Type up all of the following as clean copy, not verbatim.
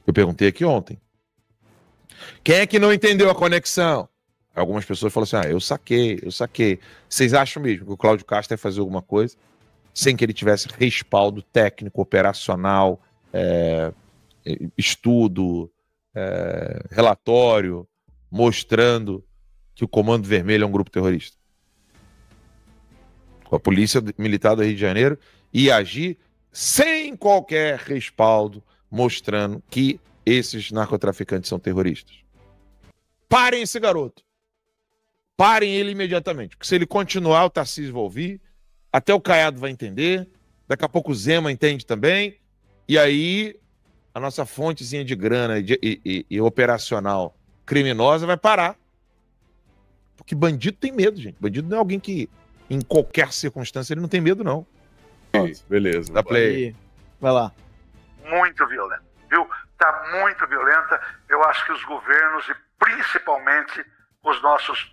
Eu perguntei aqui ontem. Quem é que não entendeu a conexão? Algumas pessoas falam assim, eu saquei. Vocês acham mesmo que o Cláudio Castro ia fazer alguma coisa sem que ele tivesse respaldo técnico, operacional, estudo, relatório, mostrando que o Comando Vermelho é um grupo terrorista? A Polícia Militar do Rio de Janeiro ia agir sem qualquer respaldo, mostrando que esses narcotraficantes são terroristas. Parem esse garoto. Parem ele imediatamente. Porque se ele continuar, o Tarcísio vai ouvir, até o Caiado vai entender, daqui a pouco o Zema entende também, e aí a nossa fontezinha de grana e operacional criminosa vai parar. Porque bandido tem medo, gente. Bandido não é alguém que, em qualquer circunstância, ele não tem medo, não. Beleza. Dá play. Vai lá. Muito violenta, viu? Tá muito violenta. Eu acho que os governos e principalmente os nossos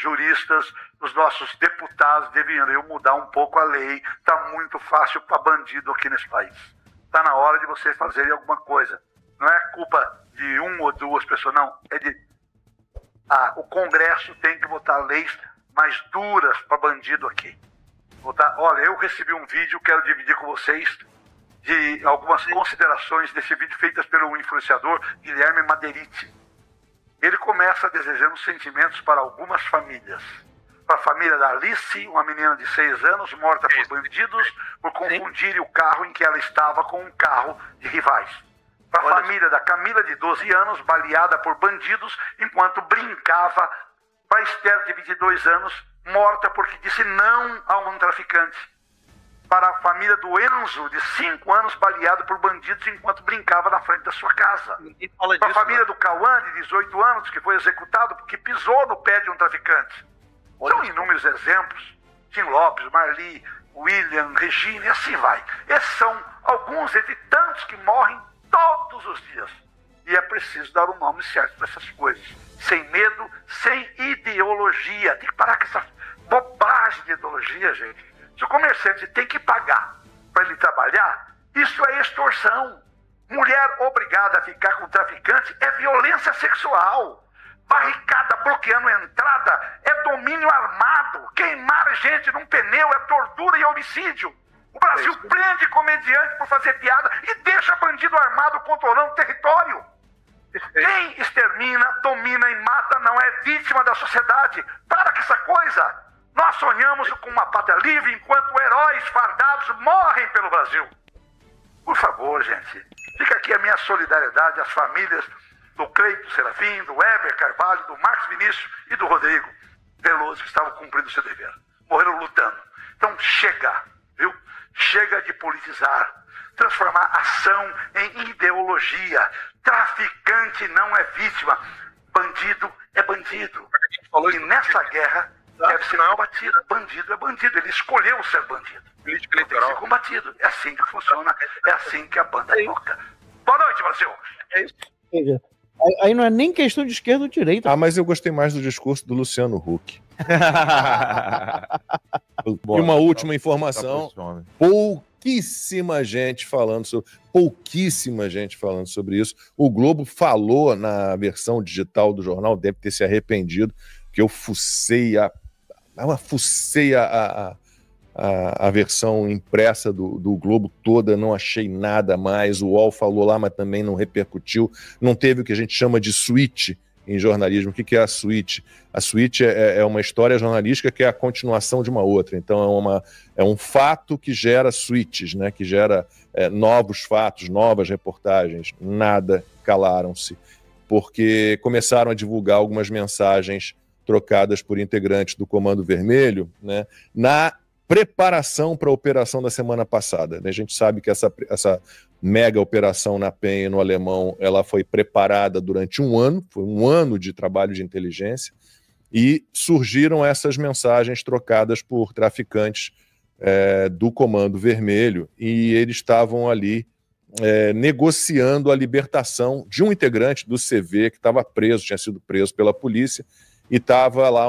juristas, os nossos deputados deveriam mudar um pouco a lei. Tá muito fácil para bandido aqui nesse país. Tá na hora de vocês fazerem alguma coisa. Não é culpa de uma ou duas pessoas, não. É de... o Congresso tem que votar leis mais duras para bandido aqui. Olha, eu recebi um vídeo, quero dividir com vocês, de algumas considerações desse vídeo feitas pelo influenciador Guilherme Maderiti. Ele começa desejando sentimentos para algumas famílias. Para a família da Alice, uma menina de 6 anos, morta por bandidos por confundirem o carro em que ela estava com um carro de rivais. Para a família da Camila, de 12 anos, baleada por bandidos enquanto brincava. Para a Esther, de 22 anos, morta porque disse não a um traficante. Para a família do Enzo, de 5 anos, baleado por bandidos enquanto brincava na frente da sua casa. Para a família do Cauã, de 18 anos, que foi executado porque pisou no pé de um traficante. São inúmeros exemplos. Tim Lopes, Marli, William, Regina, e assim vai. Esses são alguns entre tantos que morrem todos os dias. E é preciso dar o nome certo para essas coisas. Sem medo, sem ideologia. Tem que parar com essa bobagem de ideologia, gente. Se o comerciante tem que pagar para ele trabalhar, isso é extorsão. Mulher obrigada a ficar com o traficante é violência sexual. Barricada bloqueando a entrada é domínio armado. Queimar gente num pneu é tortura e homicídio. O Brasil prende comediante por fazer piada e deixa bandido armado controlando o território. Quem extermina, domina e mata não é vítima da sociedade. Para com essa coisa. Nós sonhamos com uma pátria livre enquanto heróis fardados morrem pelo Brasil. Por favor, gente, fica aqui a minha solidariedade às famílias do Cleito Serafim, do Weber Carvalho, do Marcos Vinícius e do Rodrigo Veloso, que estavam cumprindo o seu dever. Morreram lutando. Então chega, viu? Chega de politizar, transformar ação em ideologia. Traficante não é vítima, bandido é bandido. E nessa guerra deve ser combatido. Bandido é bandido, ele escolheu ser bandido. Política eleitoral. Tem que ser combatido. É assim que funciona, é assim que a banda toca. Boa noite, Brasil. É isso. Aí não é nem questão de esquerda ou direita. Mas eu gostei mais do discurso do Luciano Huck. E uma última informação. Pouquíssima gente falando sobre isso. O Globo falou na versão digital do jornal, deve ter se arrependido, que eu fucei a versão impressa do Globo toda, não achei nada mais. O UOL falou lá, mas também não repercutiu. Não teve o que a gente chama de suíte em jornalismo. O que é a suíte? A suíte é uma história jornalística que é a continuação de uma outra. Então é um fato que gera suítes, né? Que gera novos fatos, novas reportagens. Nada, calaram-se, porque começaram a divulgar algumas mensagens trocadas por integrantes do Comando Vermelho, né, na preparação para a operação da semana passada. A gente sabe que essa mega operação na Penha e no Alemão, ela foi preparada durante um ano, foi um ano de trabalho de inteligência, e surgiram essas mensagens trocadas por traficantes do Comando Vermelho, e eles estavam ali negociando a libertação de um integrante do CV que estava preso, tinha sido preso pela polícia, e estava lá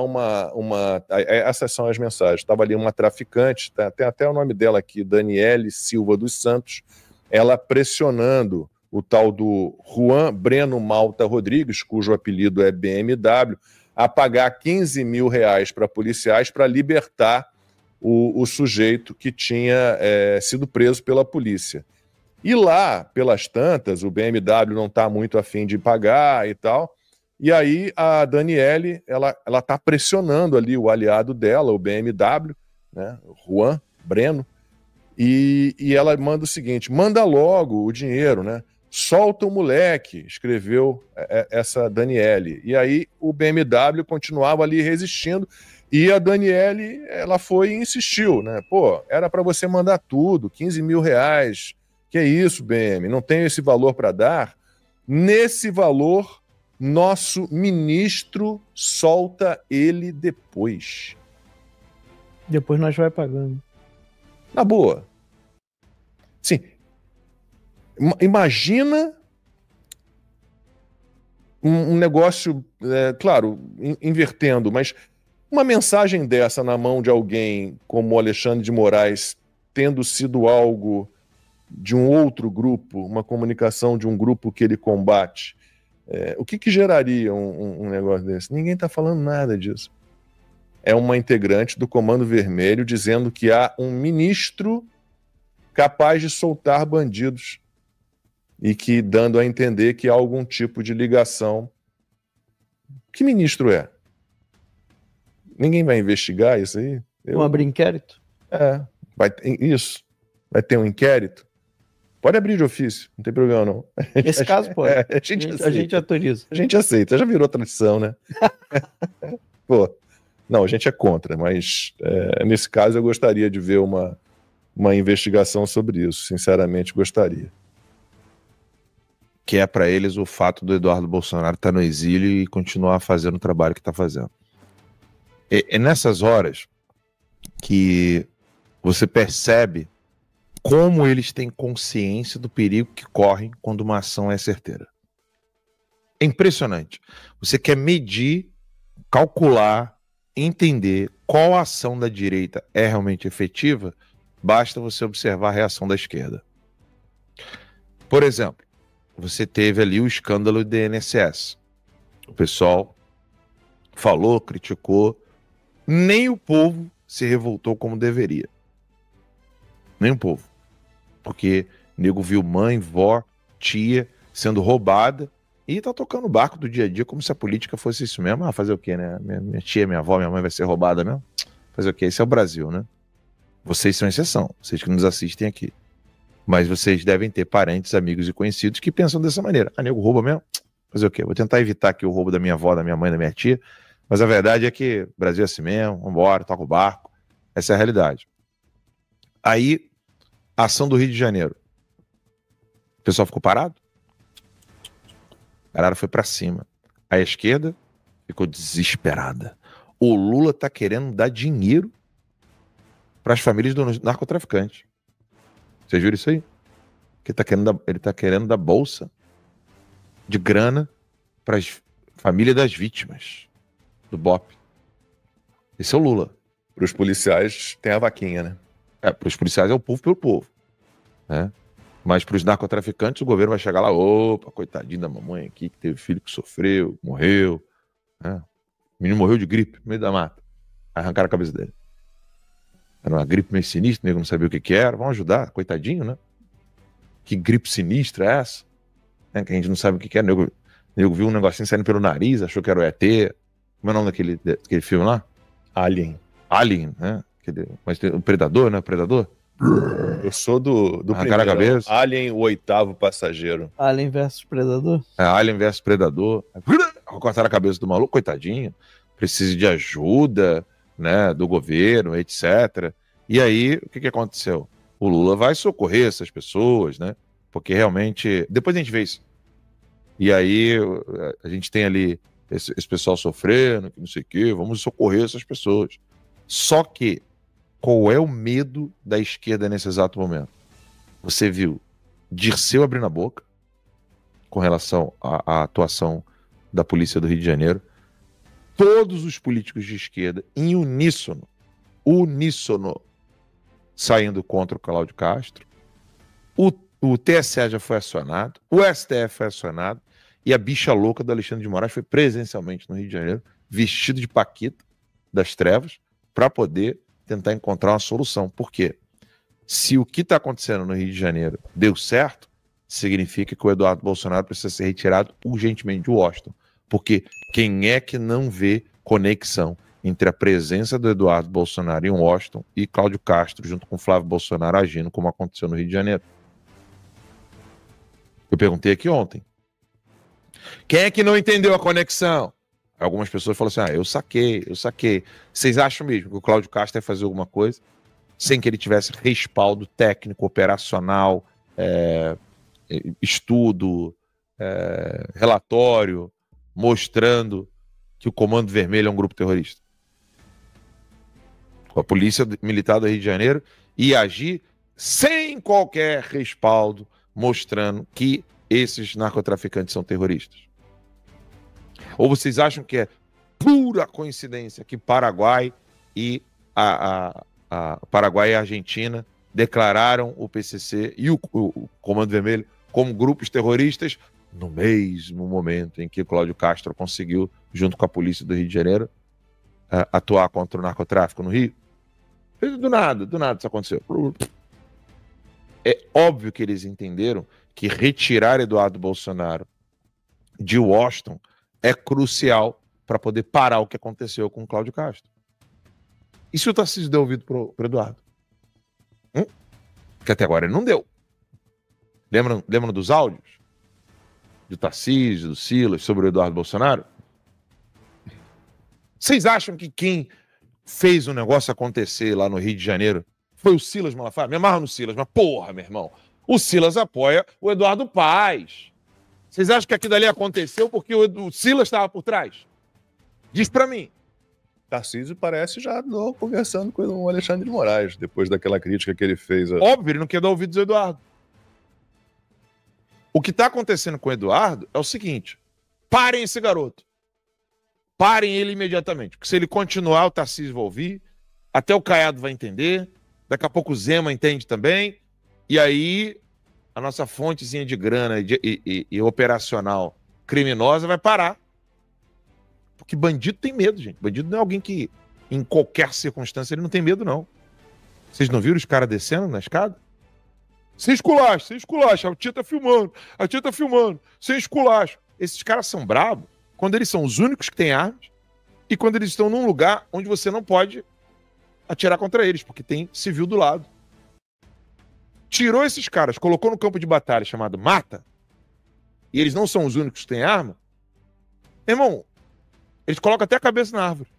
essas são as mensagens, estava ali uma traficante, tem até o nome dela aqui, Daniele Silva dos Santos, ela pressionando o tal do Juan Breno Malta Rodrigues, cujo apelido é BMW, a pagar 15 mil reais para policiais para libertar o sujeito que tinha sido preso pela polícia. E lá, pelas tantas, o BMW não está muito afim de pagar e tal, e aí a Daniele, ela está pressionando ali o aliado dela, o BMW, né, o Juan Breno, e ela manda o seguinte: manda logo o dinheiro, né? Solta o moleque, escreveu essa Daniele. E aí o BMW continuava ali resistindo, e a Daniele, ela foi e insistiu, né? Pô, era para você mandar tudo, 15 mil reais. Que é isso, BM? Não tenho esse valor para dar? Nesse valor, nosso ministro solta ele depois. Depois nós vai pagando. Na boa. Sim. Imagina um negócio, claro, invertendo, mas uma mensagem dessa na mão de alguém como o Alexandre de Moraes, tendo sido algo de um outro grupo, uma comunicação de um grupo que ele combate, o que geraria um negócio desse? Ninguém está falando nada disso. É uma integrante do Comando Vermelho dizendo que há um ministro capaz de soltar bandidos e que dando a entender que há algum tipo de ligação. Que ministro é? Ninguém vai investigar isso aí? Vamos abrir inquérito? Isso. Vai ter um inquérito? Pode abrir de ofício, não tem problema não. Esse caso pode. A gente autoriza. A gente aceita, já virou tradição, né? Pô, não, a gente é contra, mas nesse caso eu gostaria de ver uma investigação sobre isso, sinceramente gostaria. Que é para eles o fato do Eduardo Bolsonaro estar no exílio e continuar fazendo o trabalho que está fazendo. É nessas horas que você percebe como eles têm consciência do perigo que correm quando uma ação é certeira. É impressionante. Você quer medir, calcular, entender qual ação da direita é realmente efetiva, basta você observar a reação da esquerda. Por exemplo, você teve ali o escândalo do INSS. O pessoal falou, criticou, nem o povo se revoltou como deveria. Nem o povo. Porque o nego viu mãe, vó, tia sendo roubada e tá tocando o barco do dia a dia como se a política fosse isso mesmo. Ah, fazer o quê, né? Minha tia, minha avó, minha mãe vai ser roubada mesmo? Fazer o quê? Esse é o Brasil, né? Vocês são exceção, vocês que nos assistem aqui. Mas vocês devem ter parentes, amigos e conhecidos que pensam dessa maneira. Ah, nego rouba mesmo? Fazer o quê? Vou tentar evitar aqui o roubo da minha avó, da minha mãe, da minha tia. Mas a verdade é que o Brasil é assim mesmo, vambora, toca o barco. Essa é a realidade. Aí, a ação do Rio de Janeiro. O pessoal ficou parado? A galera foi pra cima. A esquerda ficou desesperada. O Lula tá querendo dar dinheiro para as famílias dos narcotraficantes. Vocês viram isso aí? Que ele tá querendo dar bolsa de grana para as famílias das vítimas do BOP. Esse é o Lula. Para os policiais tem a vaquinha, né? Para os policiais é o povo pelo povo, né? Mas para os narcotraficantes o governo vai chegar lá, opa, coitadinho da mamãe aqui que teve filho que sofreu, morreu, né? O menino morreu de gripe no meio da mata. Arrancaram a cabeça dele. Era uma gripe meio sinistra, o nego não sabia o que era. Vamos ajudar, coitadinho, né? Que gripe sinistra é essa? Que a gente não sabe o que é. O nego viu um negocinho saindo pelo nariz, achou que era o ET. Como é o nome daquele filme lá? Alien, né? Mas tem o Predador, né? O Predador? Eu sou do Arrancar a cabeça. Alien, o oitavo passageiro. Alien versus Predador? Alien versus Predador. Cortaram a cabeça do maluco, coitadinho. Precisa de ajuda, né? Do governo, etc. E aí, o que aconteceu? O Lula vai socorrer essas pessoas, né? Porque realmente... Depois a gente vê isso. E aí, a gente tem ali esse pessoal sofrendo, que não sei o quê, vamos socorrer essas pessoas. Só que, qual é o medo da esquerda nesse exato momento? Você viu Dirceu abrindo a boca com relação à atuação da polícia do Rio de Janeiro. Todos os políticos de esquerda, em uníssono, saindo contra o Cláudio Castro. O O TSE já foi acionado, o STF foi acionado, e a bicha louca do Alexandre de Moraes foi presencialmente no Rio de Janeiro, vestido de Paquita das trevas, para poder tentar encontrar uma solução. Por quê? Se o que está acontecendo no Rio de Janeiro deu certo, significa que o Eduardo Bolsonaro precisa ser retirado urgentemente de Washington. Porque quem é que não vê conexão entre a presença do Eduardo Bolsonaro em Washington e Cláudio Castro, junto com Flávio Bolsonaro, agindo como aconteceu no Rio de Janeiro? Eu perguntei aqui ontem. Quem é que não entendeu a conexão? Algumas pessoas falam assim, eu saquei. Vocês acham mesmo que o Cláudio Castro ia fazer alguma coisa sem que ele tivesse respaldo técnico, operacional, estudo, relatório, mostrando que o Comando Vermelho é um grupo terrorista? A Polícia Militar do Rio de Janeiro ia agir sem qualquer respaldo, mostrando que esses narcotraficantes são terroristas? Ou vocês acham que é pura coincidência que Paraguai e Paraguai e a Argentina declararam o PCC e o Comando Vermelho como grupos terroristas no mesmo momento em que Cláudio Castro conseguiu, junto com a polícia do Rio de Janeiro, atuar contra o narcotráfico no Rio? Do nada isso aconteceu. É óbvio que eles entenderam que retirar Eduardo Bolsonaro de Washington é crucial para poder parar o que aconteceu com o Cláudio Castro. E se o Tarcísio deu ouvido pro Eduardo? Que até agora ele não deu. Lembram dos áudios? Do Tarcísio, do Silas, sobre o Eduardo Bolsonaro? Vocês acham que quem fez o negócio acontecer lá no Rio de Janeiro foi o Silas Malafaia? Me amarra no Silas, mas porra, meu irmão, o Silas apoia o Eduardo Paes. Vocês acham que aquilo ali aconteceu porque o Silas estava por trás? Diz pra mim. Tarcísio parece já andou conversando com o Alexandre de Moraes, depois daquela crítica que ele fez. Óbvio, ele não quer dar ouvidos ao Eduardo. O que está acontecendo com o Eduardo é o seguinte: parem esse garoto. Parem ele imediatamente. Porque se ele continuar, o Tarcísio vai ouvir, até o Caiado vai entender, daqui a pouco o Zema entende também, e aí a nossa fontezinha de grana e operacional criminosa vai parar. Porque bandido tem medo, gente. Bandido não é alguém que, em qualquer circunstância, ele não tem medo, não. Vocês não viram os caras descendo na escada? Sem esculacho. A tia tá filmando. Sem esculacho. Esses caras são bravos quando eles são os únicos que têm armas e quando eles estão num lugar onde você não pode atirar contra eles, porque tem civil do lado. Tirou esses caras, colocou no campo de batalha chamado mata, e eles não são os únicos que têm arma, irmão, eles colocam até a cabeça na árvore.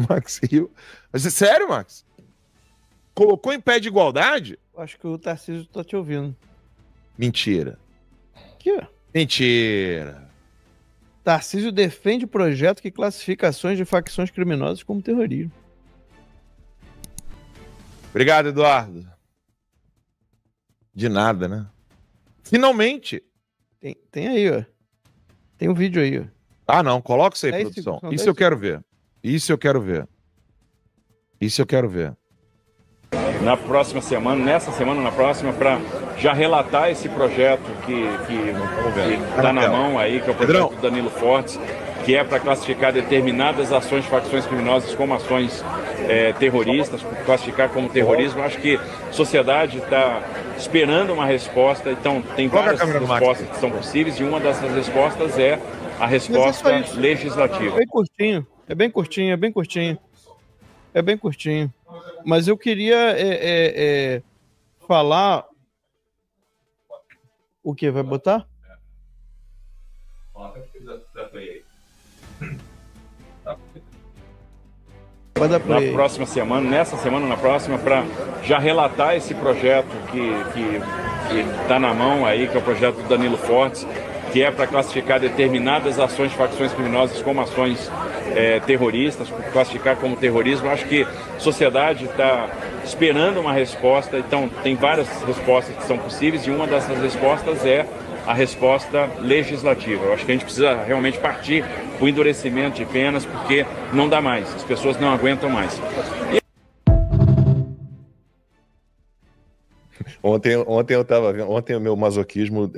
Max riu. Mas é sério, Max? Colocou em pé de igualdade? Acho que o Tarcísio tá te ouvindo. Mentira. Aqui, ó. Mentira. Tarcísio defende projeto que classifica ações de facções criminosas como terrorismo. Obrigado, Eduardo. De nada, né? Finalmente. Tem aí, ó. Tem um vídeo aí, ó. Ah, não. Coloca isso aí, produção. Isso eu quero ver. Na próxima semana, na próxima, para já relatar esse projeto que está na mão aí, que é o projeto do Danilo Fortes, que é para classificar determinadas ações de facções criminosas como ações terroristas, classificar como terrorismo. Acho que a sociedade está esperando uma resposta, então tem várias respostas que são possíveis, e uma dessas respostas é a resposta legislativa. É bem curtinho. Mas eu queria falar... O que? Vai botar? Na próxima semana, na próxima, para já relatar esse projeto que está na mão aí, que é o projeto do Danilo Fortes, que é para classificar determinadas ações de facções criminosas como ações terroristas, classificar como terrorismo. Acho que a sociedade está esperando uma resposta, então tem várias respostas que são possíveis, e uma dessas respostas é a resposta legislativa. Eu acho que a gente precisa realmente partir para o endurecimento de penas, porque não dá mais, as pessoas não aguentam mais. Ontem eu tava vendo, ontem o meu masoquismo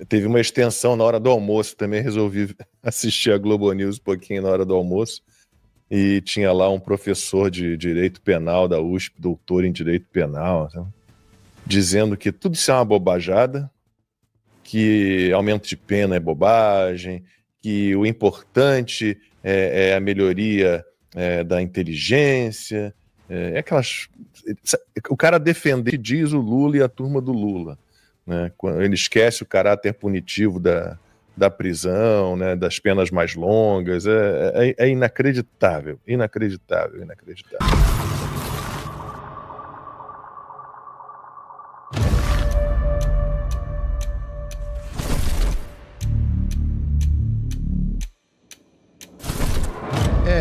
teve uma extensão na hora do almoço, também resolvi assistir a Globo News um pouquinho na hora do almoço, e tinha lá um professor de Direito Penal da USP, doutor em Direito Penal, sabe? Dizendo que tudo isso é uma bobajada, que aumento de pena é bobagem, que o importante é a melhoria da inteligência, o cara defender, diz o Lula e a turma do Lula, né? Ele esquece o caráter punitivo da prisão, né? Das penas mais longas, é inacreditável, inacreditável.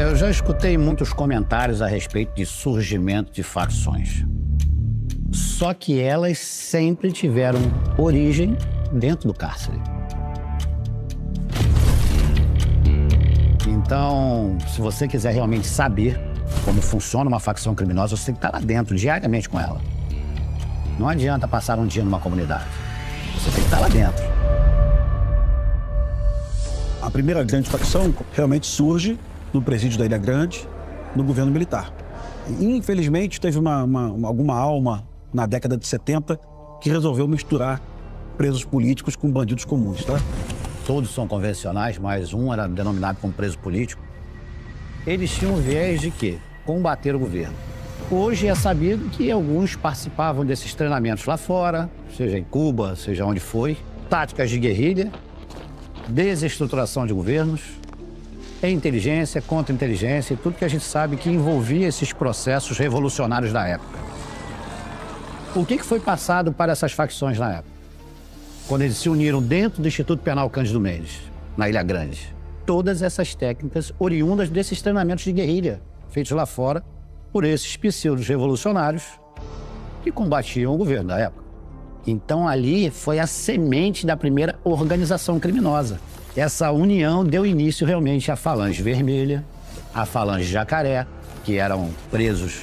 Eu já escutei muitos comentários a respeito de surgimento de facções. Só que elas sempre tiveram origem dentro do cárcere. Então, se você quiser realmente saber como funciona uma facção criminosa, você tem que estar lá dentro, diariamente com ela. Não adianta passar um dia numa comunidade. Você tem que estar lá dentro. A primeira grande facção realmente surge no presídio da Ilha Grande, no governo militar. E, infelizmente, teve alguma alma na década de 70 que resolveu misturar presos políticos com bandidos comuns, tá? Todos são convencionais, mas um era denominado como preso político. Eles tinham um viés de quê? Combater o governo. Hoje é sabido que alguns participavam desses treinamentos lá fora, seja em Cuba, seja onde foi. Táticas de guerrilha, desestruturação de governos, inteligência, contra-inteligência e tudo que a gente sabe que envolvia esses processos revolucionários da época. O que foi passado para essas facções na época? Quando eles se uniram dentro do Instituto Penal Cândido Mendes, na Ilha Grande. Todas essas técnicas oriundas desses treinamentos de guerrilha, feitos lá fora por esses pseudos revolucionários que combatiam o governo da época. Então ali foi a semente da primeira organização criminosa. Essa união deu início realmente à Falange Vermelha, à Falange Jacaré, que eram presos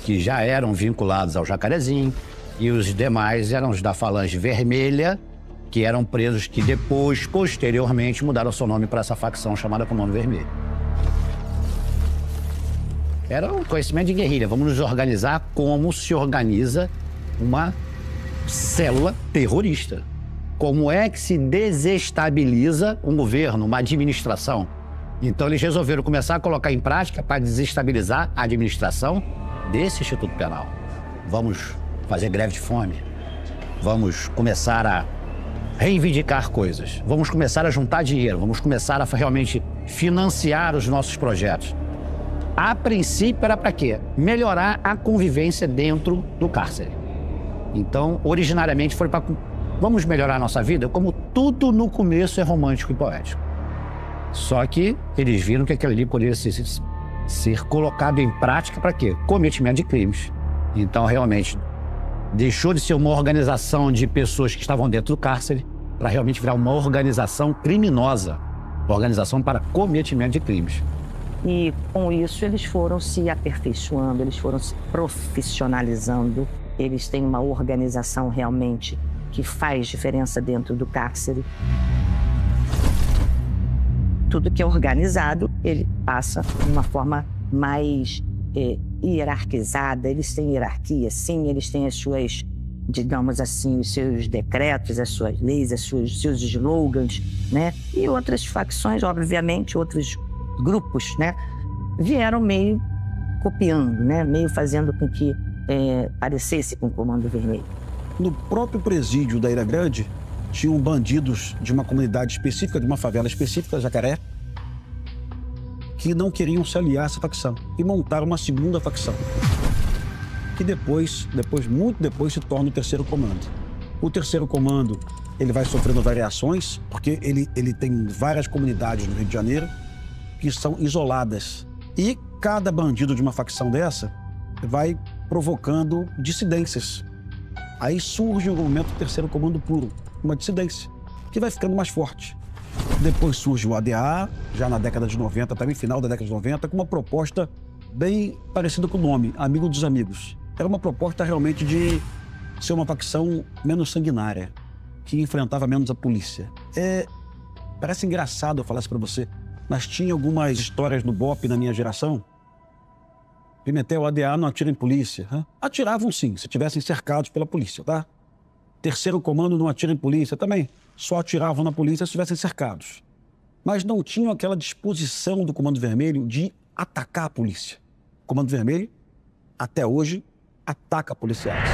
que já eram vinculados ao Jacarezinho, e os demais eram os da Falange Vermelha, que eram presos que depois, posteriormente, mudaram seu nome para essa facção chamada Comando Vermelho. Era um conhecimento de guerrilha. Vamos nos organizar como se organiza uma célula terrorista. Como é que se desestabiliza um governo, uma administração? Então eles resolveram começar a colocar em prática para desestabilizar a administração desse Instituto Penal. Vamos fazer greve de fome. Vamos começar a reivindicar coisas. Vamos começar a juntar dinheiro. Vamos começar a realmente financiar os nossos projetos. A princípio era para quê? Melhorar a convivência dentro do cárcere. Então, originariamente foi para... Vamos melhorar a nossa vida? Como tudo no começo é romântico e poético. Só que eles viram que aquilo ali poderia ser colocado em prática para quê? Cometimento de crimes. Então, realmente, deixou de ser uma organização de pessoas que estavam dentro do cárcere para realmente virar uma organização criminosa. Uma organização para cometimento de crimes. E, com isso, eles foram se aperfeiçoando, eles foram se profissionalizando. Eles têm uma organização realmente que faz diferença dentro do cárcere. Tudo que é organizado, ele passa de uma forma mais hierarquizada. Eles têm hierarquia, sim, eles têm as suas, digamos assim, os seus decretos, as suas leis, os seus slogans, né? E outras facções, obviamente, outros grupos, né? Vieram meio copiando, né? Meio fazendo com que parecesse com o Comando Vermelho. No próprio presídio da Ilha Grande, tinham bandidos de uma comunidade específica, de uma favela específica, Jacaré, que não queriam se aliar a essa facção e montaram uma segunda facção, que depois, muito depois, se torna o Terceiro Comando. O Terceiro Comando, ele vai sofrendo variações, porque ele tem várias comunidades no Rio de Janeiro que são isoladas. E cada bandido de uma facção dessa vai provocando dissidências. Aí surge, no momento, o Terceiro Comando Puro, uma dissidência, que vai ficando mais forte. Depois surge o ADA, já na década de 90, também final da década de 90, com uma proposta bem parecida com o nome, Amigo dos Amigos. Era uma proposta realmente de ser uma facção menos sanguinária, que enfrentava menos a polícia. Parece engraçado eu falar isso pra você, mas tinha algumas histórias no BOPE na minha geração. Pimentel, ADA não atira em polícia. Atiravam sim, se tivessem cercados pela polícia, tá? Terceiro comando não atira em polícia também. Só atiravam na polícia se estivessem cercados. Mas não tinham aquela disposição do Comando Vermelho de atacar a polícia. O Comando Vermelho, até hoje, ataca policiais.